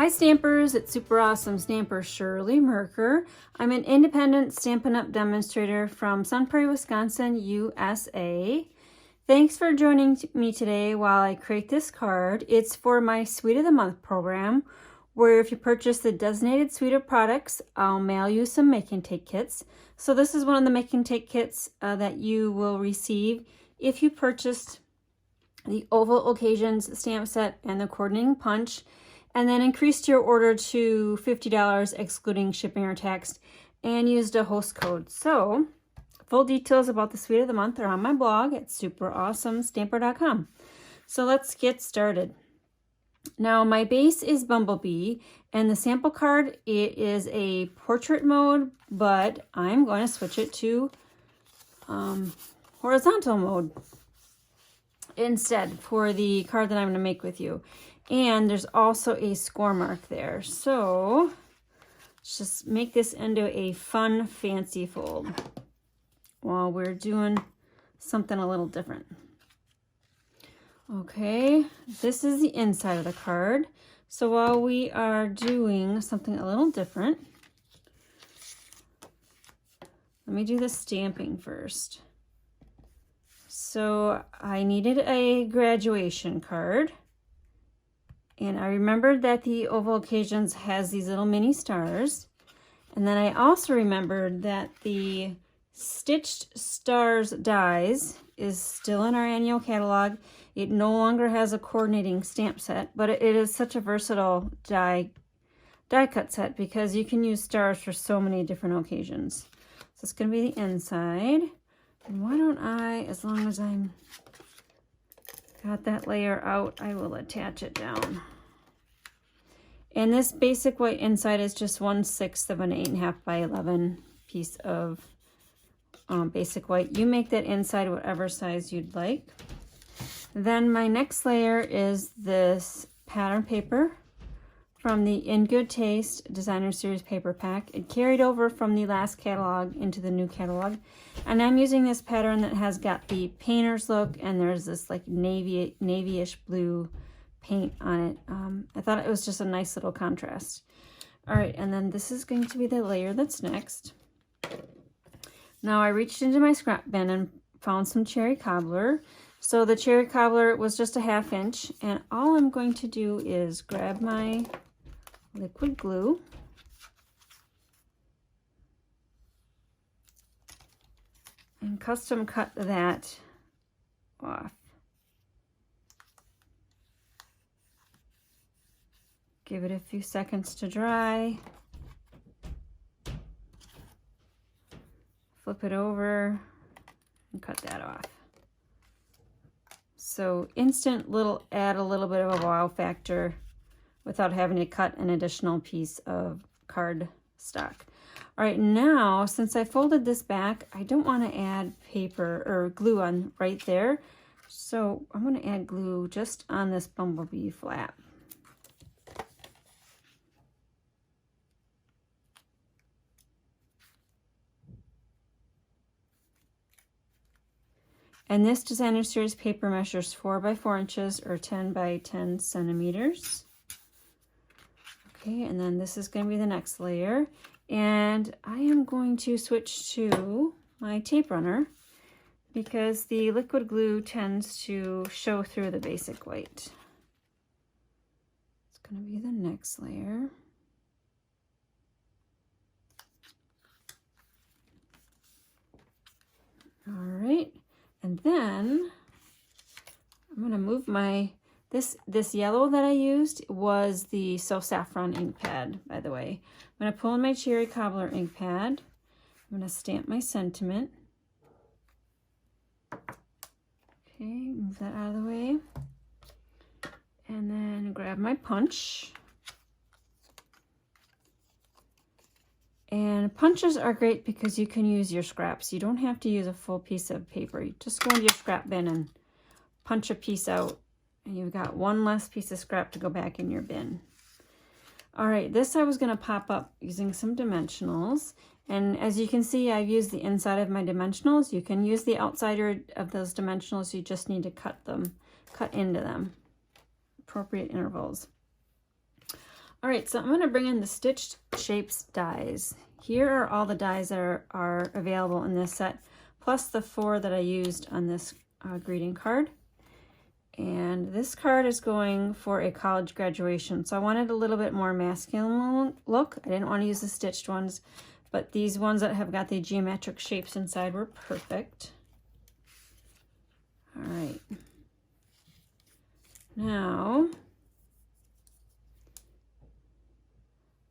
Hi Stampers, it's super awesome Stamper Shirley Merker. I'm an independent Stampin' Up! Demonstrator from Sun Prairie, Wisconsin, USA. Thanks for joining me today while I create this card. It's for my Suite of the Month program, where if you purchase the designated suite of products, I'll mail you some make and take kits. So this is one of the make and take kits that you will receive if you purchased the Oval Occasions stamp set and the coordinating punch, and then increased your order to $50 excluding shipping or tax, and used a host code. So full details about the Suite of the Month are on my blog at superawesomestamper.com. So let's get started. Now my base is Bumblebee, and the sample card, it is a portrait mode, but I'm going to switch it to horizontal mode instead for the card that I'm going to make with you. And there's also a score mark there. So let's just make this into a fun fancy fold while we're doing something a little different. Okay, this is the inside of the card. So while we are doing something a little different, let me do the stamping first. So I needed a graduation card. And I remembered that the Oval Occasions has these little mini stars. And then I also remembered that the Stitched Stars dies is still in our annual catalog. It no longer has a coordinating stamp set, but it is such a versatile die cut set because you can use stars for so many different occasions. So it's going to be the inside. And why don't I, as long as I'm got that layer out, I will attach it down. And this basic white inside is just 1/6 of an 8.5 by 11 piece of basic white. You make that inside whatever size you'd like. Then my next layer is this pattern paper from the In Good Taste Designer Series paper pack. It carried over from the last catalog into the new catalog. And I'm using this pattern that has got the painter's look, and there's this like navy-ish blue paint on it. I thought it was just a nice little contrast. All right, and then this is going to be the layer that's next. Now I reached into my scrap bin and found some cherry cobbler. So the cherry cobbler was just a 1/2 inch, and all I'm going to do is grab my liquid glue and custom cut that off. Give it a few seconds to dry. Flip it over and cut that off. So instant add a little bit of a wow factor without having to cut an additional piece of card stock. All right, now since I folded this back, I don't want to add paper or glue on right there. So I'm going to add glue just on this Bumblebee flap. And this Designer Series paper measures 4 by 4 inches or 10 by 10 centimeters. Okay, and then this is going to be the next layer. And I am going to switch to my tape runner because the liquid glue tends to show through the basic white. It's going to be the next layer. All right. And then I'm going to move my, this yellow that I used was the So Saffron ink pad, by the way. I'm going to pull in my cherry cobbler ink pad. I'm going to stamp my sentiment. Okay, move that out of the way. And then grab my punch. And punches are great because you can use your scraps. You don't have to use a full piece of paper. You just go into your scrap bin and punch a piece out, and you've got one less piece of scrap to go back in your bin. All right, this I was going to pop up using some dimensionals. And as you can see, I've used the inside of my dimensionals. You can use the outsider of those dimensionals. You just need to cut into them, appropriate intervals. All right, so I'm going to bring in the Stitched Shapes dies. Here are all the dies that are available in this set, plus the 4 that I used on this greeting card. And this card is going for a college graduation, so I wanted a little bit more masculine look. I didn't want to use the stitched ones, but these ones that have got the geometric shapes inside were perfect. All right. Now,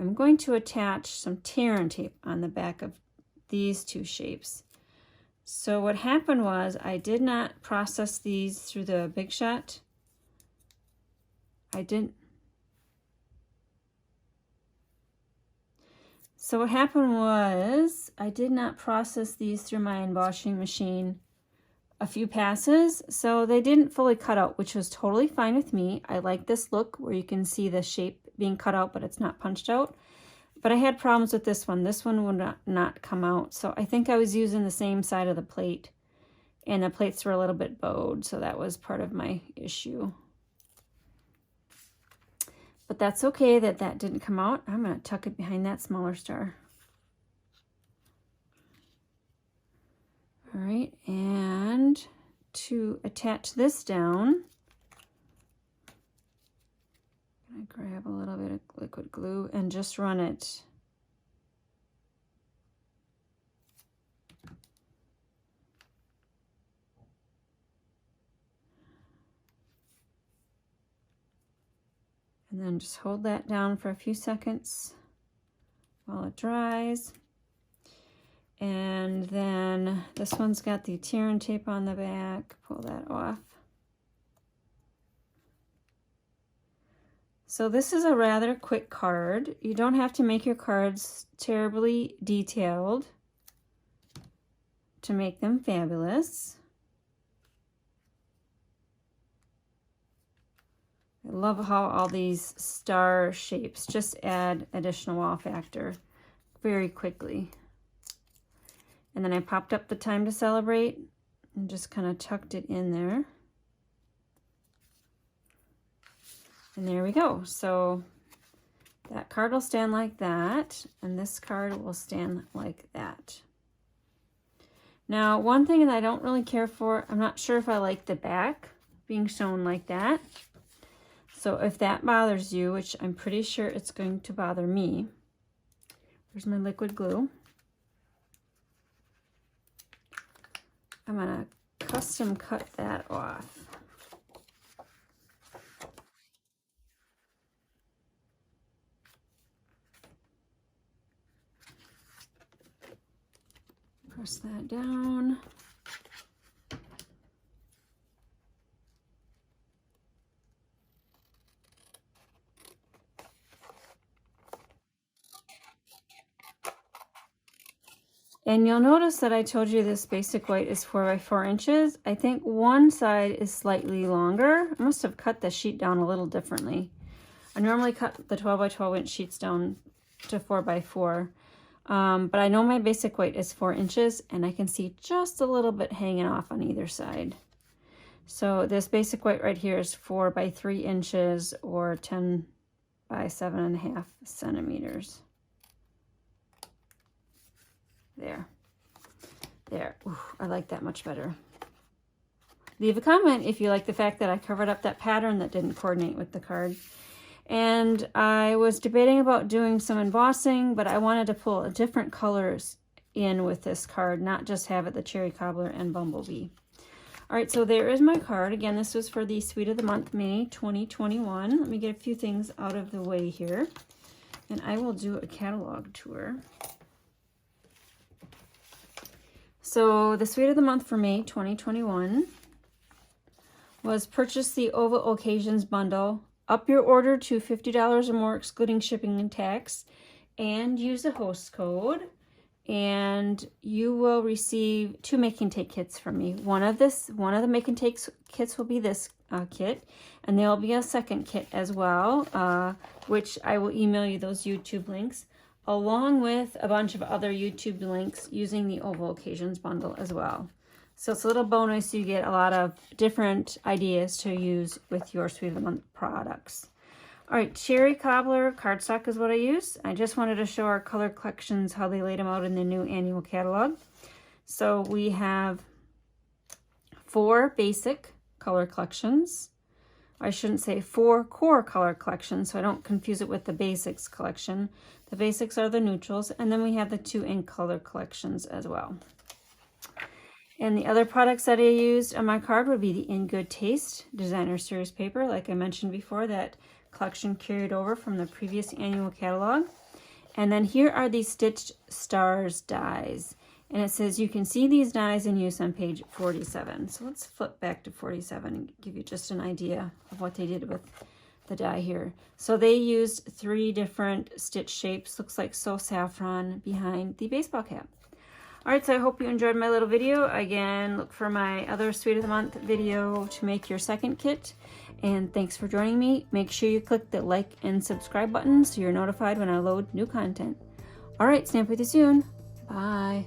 I'm going to attach some tear and tape on the back of these 2 shapes. So what happened was I did not process these through the Big Shot. So what happened was I did not process these through my embossing machine a few passes, so they didn't fully cut out, which was totally fine with me. I like this look where you can see the shape being cut out, but it's not punched out. But I had problems with this one. This one would not come out. So I think I was using the same side of the plate, and the plates were a little bit bowed, so that was part of my issue. But that's okay that that didn't come out. I'm going to tuck it behind that smaller star. All right, and to attach this down, I'm going to grab a little bit of liquid glue and just run it and then just hold that down for a few seconds while it dries. And then this one's got the tear and tape on the back. Pull that off. So this is a rather quick card. You don't have to make your cards terribly detailed to make them fabulous. I love how all these star shapes just add additional wow factor very quickly. And then I popped up the time to celebrate and just kind of tucked it in there. And there we go. So that card will stand like that, and this card will stand like that. Now, one thing that I don't really care for, I'm not sure if I like the back being shown like that. So if that bothers you, which I'm pretty sure it's going to bother me, there's my liquid glue. I'm going to custom cut that off. Press that down. And you'll notice that I told you this basic white is 4 by 4 inches. I think one side is slightly longer. I must have cut the sheet down a little differently. I normally cut the 12 by 12 inch sheets down to 4 by 4. But I know my basic white is 4 inches, and I can see just a little bit hanging off on either side. So this basic white right here is 4 by 3 inches or 10 by 7.5 centimeters. There. Ooh, I like that much better. Leave a comment if you like the fact that I covered up that pattern that didn't coordinate with the card. And I was debating about doing some embossing, but I wanted to pull different colors in with this card, not just have it the cherry cobbler and bumblebee. All right, so there is my card. Again, this was for the Sweet of the Month, May 2021. Let me get a few things out of the way here, and I will do a catalog tour. So the Sweet of the Month for May 2021 was purchase the Oval Occasions bundle, up your order to $50 or more excluding shipping and tax, and use the host code, and you will receive 2 make and take kits from me. One of the make and take kits will be this kit, and there will be a second kit as well, which I will email you those YouTube links, along with a bunch of other YouTube links using the Oval Occasions bundle as well. So it's a little bonus. You get a lot of different ideas to use with your Sweet of the Month products. All right, cherry cobbler cardstock is what I use. I just wanted to show our color collections, how they laid them out in the new annual catalog. So we have 4 basic color collections. I shouldn't say 4 core color collections, so I don't confuse it with the basics collection. The basics are the neutrals, and then we have the 2 ink color collections as well. And the other products that I used on my card would be the In Good Taste Designer Series paper. Like I mentioned before, that collection carried over from the previous annual catalog. And then here are the Stitched Stars dies. And it says you can see these dies in use on page 47. So let's flip back to 47 and give you just an idea of what they did with the die here. So they used 3 different stitch shapes. Looks like So Saffron behind the baseball cap. All right, so I hope you enjoyed my little video. Again, look for my other Sweet of the Month video to make your second kit. And thanks for joining me. Make sure you click the like and subscribe button so you're notified when I load new content. All right, snap with you soon. Bye.